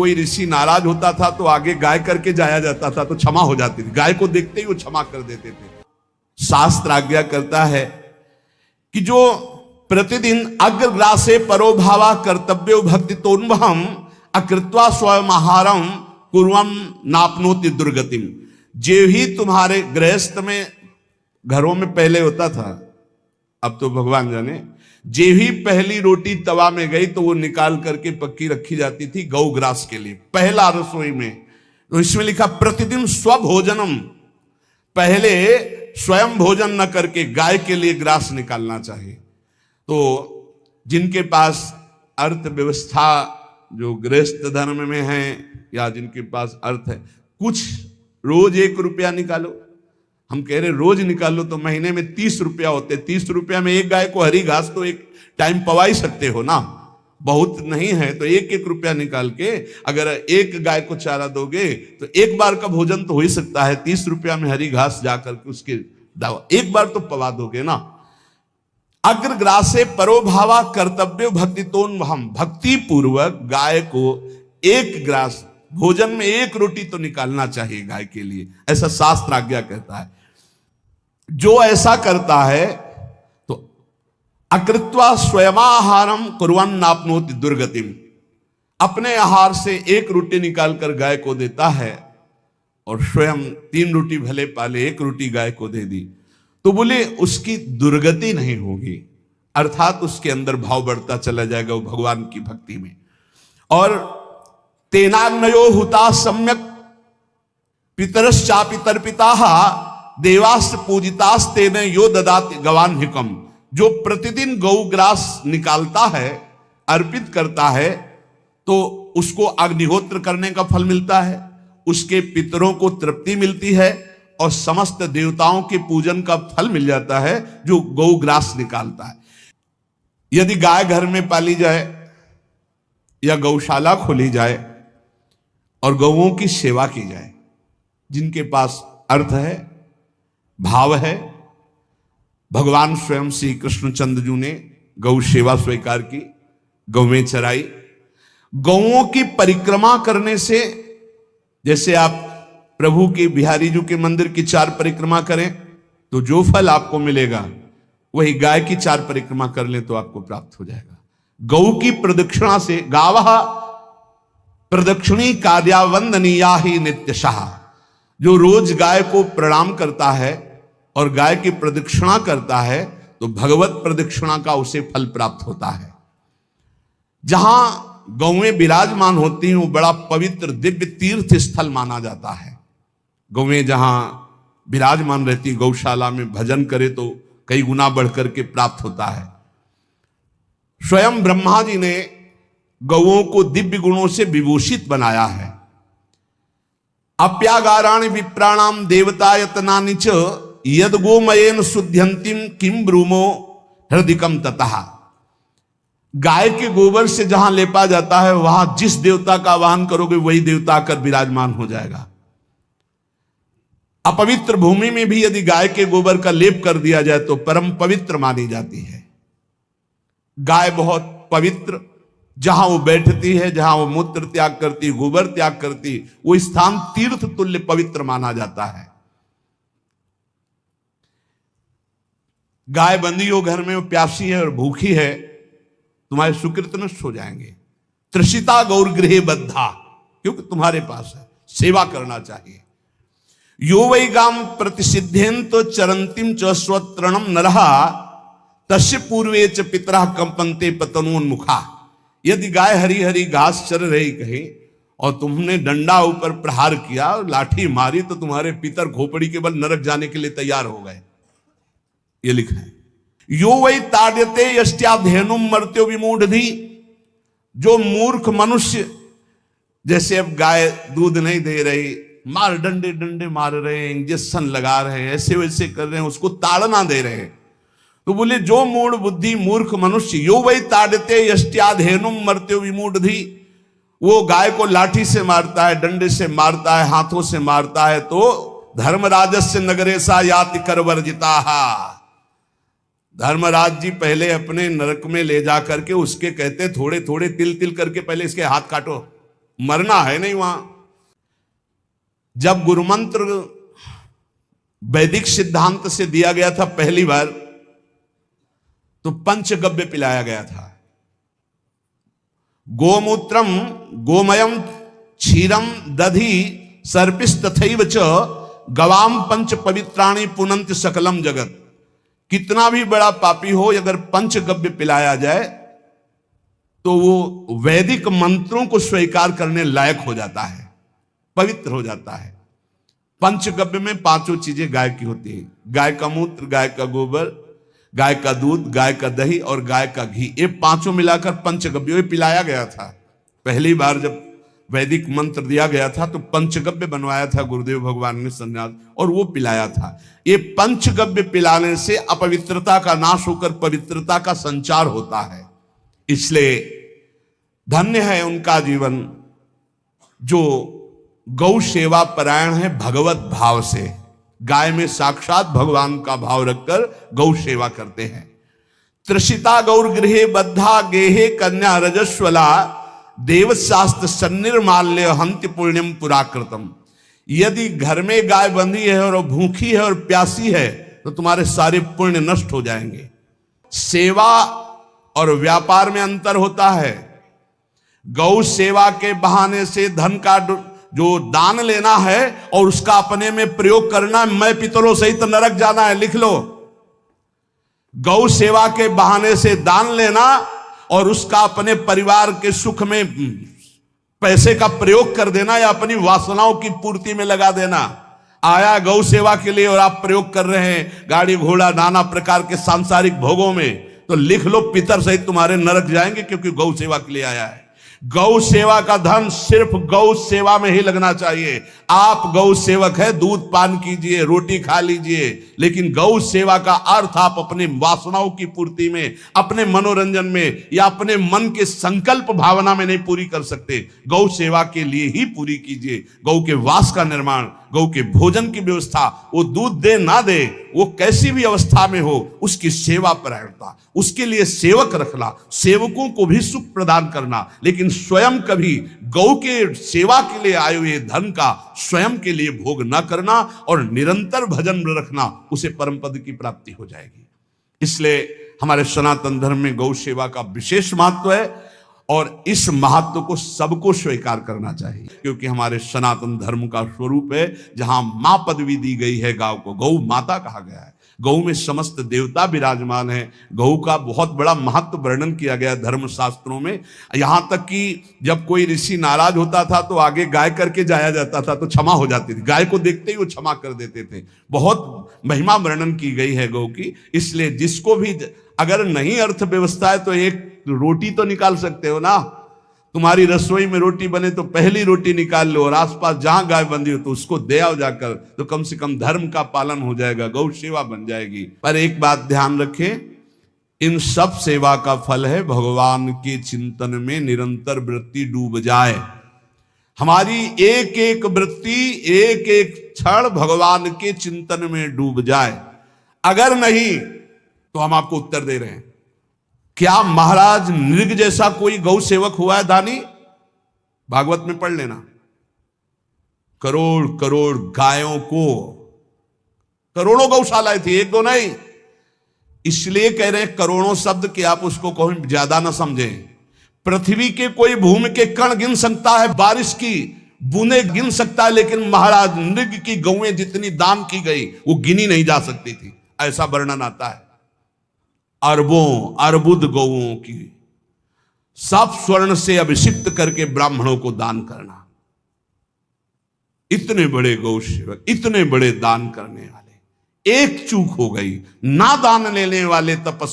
कोई ऋषि नाराज होता था तो आगे गाय करके जाया जाता था तो क्षमा हो जाती थी। गाय को देखते ही वो क्षमा कर देते थे। शास्त्र आज्ञा करता है कि जो प्रतिदिन अग्रग्रासे परोभावा कर्तव्यो भक्ति तोन्वहम अकृत्वा स्वयं आहारम कुर्वम नापनोति दुर्गतिम। जे ही तुम्हारे गृहस्थ में घरों में पहले होता था, अब तो भगवान जाने, जे ही पहली रोटी तवा में गई तो वो निकाल करके पक्की रखी जाती थी गौग्रास के लिए, पहला रसोई में। तो इसमें लिखा प्रतिदिन स्वभोजनम, पहले स्वयं भोजन न करके गाय के लिए ग्रास निकालना चाहिए। तो जिनके पास अर्थव्यवस्था जो गृहस्थ धर्म में है या जिनके पास अर्थ है, कुछ रोज 1 रुपया निकालो। हम कह रहे रोज निकालो तो महीने में 30 रुपया होते। 30 रुपया में एक गाय को हरी घास तो एक टाइम पवा ही सकते हो ना, बहुत नहीं है तो 1-1 रुपया निकाल के अगर एक गाय को चारा दोगे तो एक बार का भोजन तो हो ही सकता है। 30 रुपया में हरी घास जाकर के उसके दावा एक बार तो पवा दोगे ना। अग्रग्रासे परोभावा कर्तव्य भक्ति तोन्वहम, भक्ति पूर्वक गाय को एक ग्रास भोजन में 1 रोटी तो निकालना चाहिए गाय के लिए, ऐसा शास्त्र आज्ञा कहता है। जो ऐसा करता है तो अकृत्वा स्वयमाहारम कुर्वन् नाप्नोति दुर्गतिम, अपने आहार से 1 रोटी निकालकर गाय को देता है और स्वयं 3 रोटी भले पाले 1 रोटी गाय को दे दी तो बोले उसकी दुर्गति नहीं होगी, अर्थात उसके अंदर भाव बढ़ता चला जाएगा वो भगवान की भक्ति में। और तेनाग्नयो हुता सम्यक पितरश्चापि तर्पिताः देवास्त्र पूजितास्तेन यो ददाति गवान्हिकम। जो प्रतिदिन गौग्रास निकालता है, अर्पित करता है, तो उसको अग्निहोत्र करने का फल मिलता है, उसके पितरों को तृप्ति मिलती है और समस्त देवताओं के पूजन का फल मिल जाता है जो गौग्रास निकालता है। यदि गाय घर में पाली जाए या गौशाला खोली जाए और गौओं की सेवा की जाए, जिनके पास अर्थ है, भाव है, भगवान स्वयं श्री कृष्णचंद्र जी ने गौ सेवा स्वीकार की, गौवें चराई। गौओं की परिक्रमा करने से, जैसे आप प्रभु के बिहारी जी के मंदिर की 4 परिक्रमा करें तो जो फल आपको मिलेगा वही गाय की 4 परिक्रमा कर लें तो आपको प्राप्त हो जाएगा। गौ की प्रदक्षिणा से, गावः प्रदक्षिणी कार्या वंदनीया ही नित्यशः, जो रोज गाय को प्रणाम करता है और गाय की प्रदक्षिणा करता है तो भगवत प्रदक्षिणा का उसे फल प्राप्त होता है। जहां गौएं विराजमान होती हैं वो बड़ा पवित्र दिव्य तीर्थ स्थल माना जाता है। गौएं जहां विराजमान रहती, गौशाला में भजन करे तो कई गुना बढ़कर के प्राप्त होता है। स्वयं ब्रह्मा जी ने गौओं को दिव्य गुणों से विभूषित बनाया है। अप्यागाराणि विप्राणाम देवतायतनानि च यद गोमयेन शुद्ध्यंतिम किम ब्रूमो हृदिकम ततः। गाय के गोबर से जहां लेपा जाता है वहां जिस देवता का आवाहन करोगे वही देवता आकर विराजमान हो जाएगा। अपवित्र भूमि में भी यदि गाय के गोबर का लेप कर दिया जाए तो परम पवित्र मानी जाती है। गाय बहुत पवित्र, जहां वो बैठती है, जहां वो मूत्र त्याग करती, गोबर त्याग करती, वो स्थान तीर्थ तुल्य पवित्र माना जाता है। गाय बंदी हो घर में, वो प्यासी है और भूखी है, तुम्हारे सुकृत नष्ट हो जाएंगे। तृषिता गौरगृहे बद्धा, क्योंकि तुम्हारे पास है, सेवा करना चाहिए। यो वै गाम प्रतिसिद्धेन तो चरंतिम च स्वतरणम नरहा तस्य पूर्वे च पितरः कंपन्ते पतनोन्मुखा। यदि गाय हरी हरी घास चर रही कहीं और तुमने डंडा ऊपर प्रहार किया और लाठी मारी तो तुम्हारे पितर खोपड़ी के बल नरक जाने के लिए तैयार हो गए, ये लिखा है। यो वै ताड्यते यष्ट्याधेनुम मर्त्यो विमूढ़धि। जो मूर्ख मनुष्य, जैसे अब गाय दूध नहीं दे रही, मार डंडे डंडे मार रहे हैं, इंजेक्शन लगा रहे हैं, ऐसे वैसे कर रहे हैं, उसको ताड़ना दे रहे हैं, तो बोले जो मूढ़ बुद्धि मूर्ख मनुष्य, यो वै ताड़ते यष्ट्याधेनुम मर्त्यो विमूढ़धि, वो गाय को लाठी से मारता है, डंडे से मारता है, हाथों से मारता है तो धर्मराजस्य नगरेशा याति करवर्जिताः। धर्मराज जी पहले अपने नरक में ले जा करके उसके कहते थोड़े थोड़े तिल तिल करके पहले इसके हाथ काटो, मरना है नहीं वहां। जब गुरुमंत्र वैदिक सिद्धांत से दिया गया था पहली बार, तो पंचगव्य पिलाया गया था। गोमूत्रम गोमयम क्षीरम दधि सर्पिस्तथैव च गवाम पंच पवित्राणि पुनंत सकलम जगत। कितना भी बड़ा पापी हो, अगर पंचगव्य पिलाया जाए तो वो वैदिक मंत्रों को स्वीकार करने लायक हो जाता है, पवित्र हो जाता है। पंचगव्य में पांचों चीजें गाय की होती हैं। गाय का मूत्र, गाय का गोबर, गाय का दूध, गाय का दही और गाय का घी, ये पांचों मिलाकर पंचगव्य पिलाया गया था। पहली बार जब वैदिक मंत्र दिया गया था तो पंचगव्य बनवाया था गुरुदेव भगवान ने सन्यास, और वो पिलाया था। ये पंचगव्य पिलाने से अपवित्रता का नाश होकर पवित्रता का संचार होता है। इसलिए धन्य है उनका जीवन जो गौ सेवा परायण है, भगवत भाव से। गाय में साक्षात भगवान का भाव रखकर गौ सेवा करते हैं। त्रसिता गौर गृहे बद्धा गेहे कन्या रजस्वला देवशास्त्र सन्निर्माल्य हंति पुण्यम पुराकृतम। यदि घर में गाय बंधी है और भूखी है और प्यासी है तो तुम्हारे सारे पुण्य नष्ट हो जाएंगे। सेवा और व्यापार में अंतर होता है। गौ सेवा के बहाने से धन का जो दान लेना है और उसका अपने में प्रयोग करना, मैं पितरों सहित नरक जाना है, लिख लो। गौ सेवा के बहाने से दान लेना और उसका अपने परिवार के सुख में पैसे का प्रयोग कर देना या अपनी वासनाओं की पूर्ति में लगा देना। आया गौ सेवा के लिए और आप प्रयोग कर रहे हैं गाड़ी घोड़ा नाना प्रकार के सांसारिक भोगों में, तो लिख लो पितर सहित तुम्हारे नरक जाएंगे, क्योंकि गौ सेवा के लिए आया है। गौ सेवा का धन सिर्फ गौ सेवा में ही लगना चाहिए। आप गौ सेवक है, दूध पान कीजिए, रोटी खा लीजिए, लेकिन गौ सेवा का अर्थ आप अपने वासनाओं की पूर्ति में, अपने मनोरंजन में या अपने मन के संकल्प भावना में नहीं पूरी कर सकते। गौ सेवा के लिए ही पूरी कीजिए। गौ के वास का निर्माण, गौ के भोजन की व्यवस्था, वो दूध दे ना दे, वो कैसी भी अवस्था में हो, उसकी सेवा परायणता, उसके लिए सेवक रखना, सेवकों को भी सुख प्रदान करना, लेकिन स्वयं कभी गौ के सेवा के लिए आए हुए धन का स्वयं के लिए भोग न करना और निरंतर भजन रखना, उसे परम पद की प्राप्ति हो जाएगी। इसलिए हमारे सनातन धर्म में गौ सेवा का विशेष महत्व है और इस महत्व को सबको स्वीकार करना चाहिए, क्योंकि हमारे सनातन धर्म का स्वरूप है जहां मां पदवी दी गई है, गांव को गौ माता कहा गया है। गौ में समस्त देवता विराजमान है। गौ का बहुत बड़ा महत्व वर्णन किया गया धर्म शास्त्रों में। यहां तक कि जब कोई ऋषि नाराज होता था तो आगे गाय करके जाया जाता था तो क्षमा हो जाती थी। गाय को देखते ही वो क्षमा कर देते थे। बहुत महिमा वर्णन की गई है गौ की। इसलिए जिसको भी अगर नहीं अर्थव्यवस्था है तो एक रोटी तो निकाल सकते हो ना। तुम्हारी रसोई में रोटी बने तो पहली रोटी निकाल लो और आसपास जहां गाय बंधी हो तो उसको दे आओ जाकर, तो कम से कम धर्म का पालन हो जाएगा, गौ सेवा बन जाएगी। पर एक बात ध्यान रखें, इन सब सेवा का फल है भगवान के चिंतन में निरंतर वृत्ति डूब जाए। हमारी एक एक वृत्ति, एक एक क्षण भगवान के चिंतन में डूब जाए। अगर नहीं तो हम आपको उत्तर दे रहे हैं, क्या महाराज नृग जैसा कोई गौ सेवक हुआ है दानी? भागवत में पढ़ लेना। करोड़ करोड़ गायों को, करोड़ों गौशालाएं थी, एक दो नहीं। इसलिए कह रहे हैं करोड़ों शब्द कि आप उसको कहीं ज्यादा ना समझें। पृथ्वी के कोई भूमि के कण गिन सकता है, बारिश की बूंदे गिन सकता है, लेकिन महाराज नृग की गौएं जितनी दान की गई वो गिनी नहीं जा सकती थी, ऐसा वर्णन आता है। अरबों अर्बुद गौओं की सब स्वर्ण से अभिषिक्त करके ब्राह्मणों को दान करना। इतने बड़े गौ सेवक, इतने बड़े दान करने वाले, एक चूक हो गई, ना दान लेने वाले तपस्वी